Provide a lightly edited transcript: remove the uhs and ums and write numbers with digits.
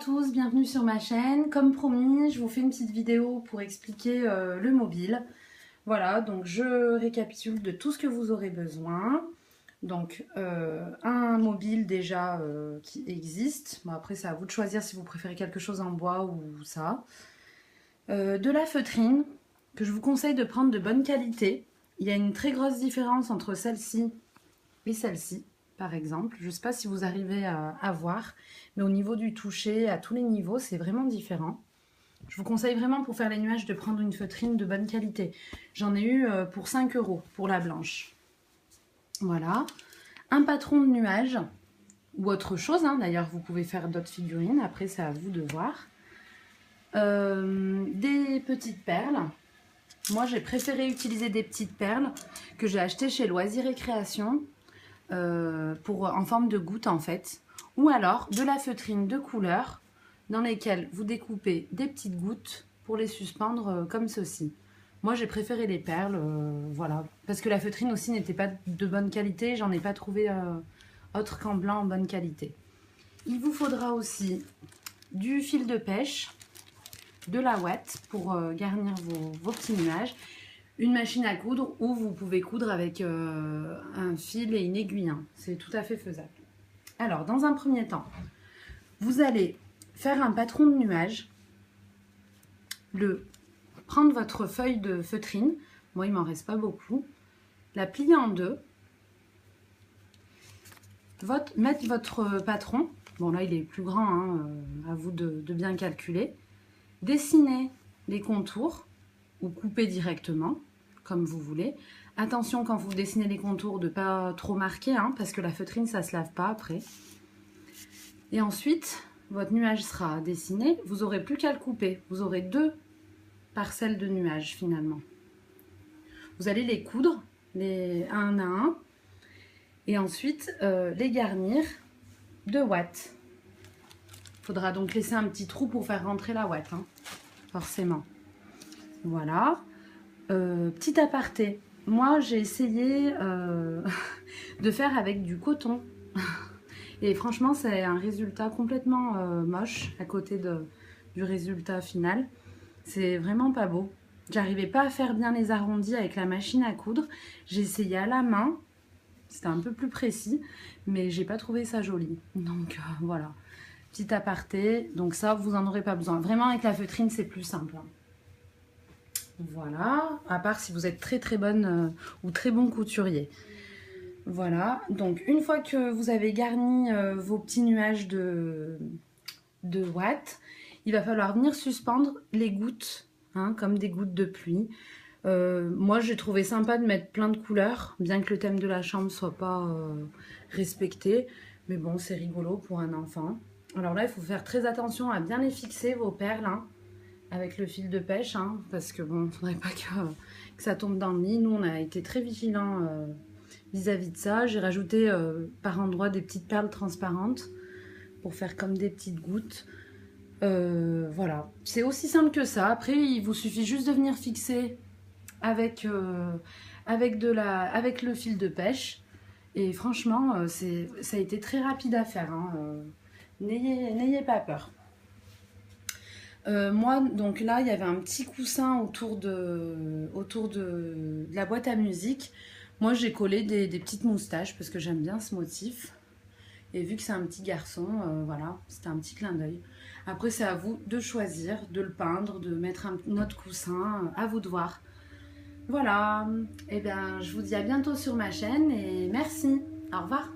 tous, bienvenue sur ma chaîne. Comme promis, je vous fais une petite vidéo pour expliquer le mobile. Voilà, donc je récapitule de tout ce que vous aurez besoin. Donc un mobile déjà qui existe. Bon, après c'est à vous de choisir si vous préférez quelque chose en bois ou ça. De la feutrine que je vous conseille de prendre de bonne qualité. Il y a une très grosse différence entre celle-ci et celle-ci. Par exemple, je ne sais pas si vous arrivez à voir, mais au niveau du toucher, à tous les niveaux, c'est vraiment différent. Je vous conseille vraiment pour faire les nuages de prendre une feutrine de bonne qualité. J'en ai eu pour 5 € pour la blanche. Voilà. Un patron de nuages, ou autre chose, hein. D'ailleurs vous pouvez faire d'autres figurines, après c'est à vous de voir. Des petites perles. Moi j'ai préféré utiliser des petites perles que j'ai achetées chez Loisirs et Créations. En forme de goutte en fait, ou alors de la feutrine de couleur dans lesquelles vous découpez des petites gouttes pour les suspendre comme ceci. Moi j'ai préféré les perles, voilà, parce que la feutrine aussi n'était pas de bonne qualité, j'en ai pas trouvé autre qu'en blanc en bonne qualité. Il vous faudra aussi du fil de pêche, de la ouate pour garnir vos petits nuages, une machine à coudre ou vous pouvez coudre avec un fil et une aiguille. Hein. C'est tout à fait faisable. Alors, dans un premier temps, vous allez faire un patron de nuage. Prendre votre feuille de feutrine. Moi, il m'en reste pas beaucoup. La plier en deux. Mettre votre patron. Bon, là, il est plus grand. Hein, à vous de bien calculer. Dessiner les contours ou couper directement, comme vous voulez. Attention quand vous dessinez les contours de ne pas trop marquer, hein, parce que la feutrine ça se lave pas après. Et ensuite, votre nuage sera dessiné, vous n'aurez plus qu'à le couper. Vous aurez deux parcelles de nuages finalement. Vous allez les coudre, un à un, et ensuite les garnir de ouate. Il faudra donc laisser un petit trou pour faire rentrer la ouate, hein, forcément. Voilà. Petit aparté, moi j'ai essayé de faire avec du coton et franchement c'est un résultat complètement moche à côté du résultat final. C'est vraiment pas beau. J'arrivais pas à faire bien les arrondis avec la machine à coudre. J'ai essayé à la main, c'était un peu plus précis, mais j'ai pas trouvé ça joli. Donc voilà, petit aparté. Donc ça vous en aurez pas besoin. Vraiment avec la feutrine c'est plus simple. Hein. Voilà, à part si vous êtes très bonne ou très bon couturier. Voilà, donc une fois que vous avez garni vos petits nuages de ouate, il va falloir venir suspendre les gouttes, hein, comme des gouttes de pluie. Moi j'ai trouvé sympa de mettre plein de couleurs, bien que le thème de la chambre ne soit pas respecté. Mais bon, c'est rigolo pour un enfant. Alors là, il faut faire très attention à bien les fixer, vos perles, hein, avec le fil de pêche, hein, parce que bon, il ne faudrait pas que ça tombe dans le nid. Nous, on a été très vigilants vis-à-vis de ça. J'ai rajouté par endroits des petites perles transparentes pour faire comme des petites gouttes. Voilà, c'est aussi simple que ça. Après, il vous suffit juste de venir fixer avec le fil de pêche. Et franchement, ça a été très rapide à faire. Hein. N'ayez pas peur. Moi, donc là, il y avait un petit coussin autour de la boîte à musique. Moi, j'ai collé des petites moustaches parce que j'aime bien ce motif. Et vu que c'est un petit garçon, voilà, c'était un petit clin d'œil. Après, c'est à vous de choisir, de le peindre, de mettre un autre coussin, à vous de voir. Voilà, et bien, je vous dis à bientôt sur ma chaîne et merci. Au revoir.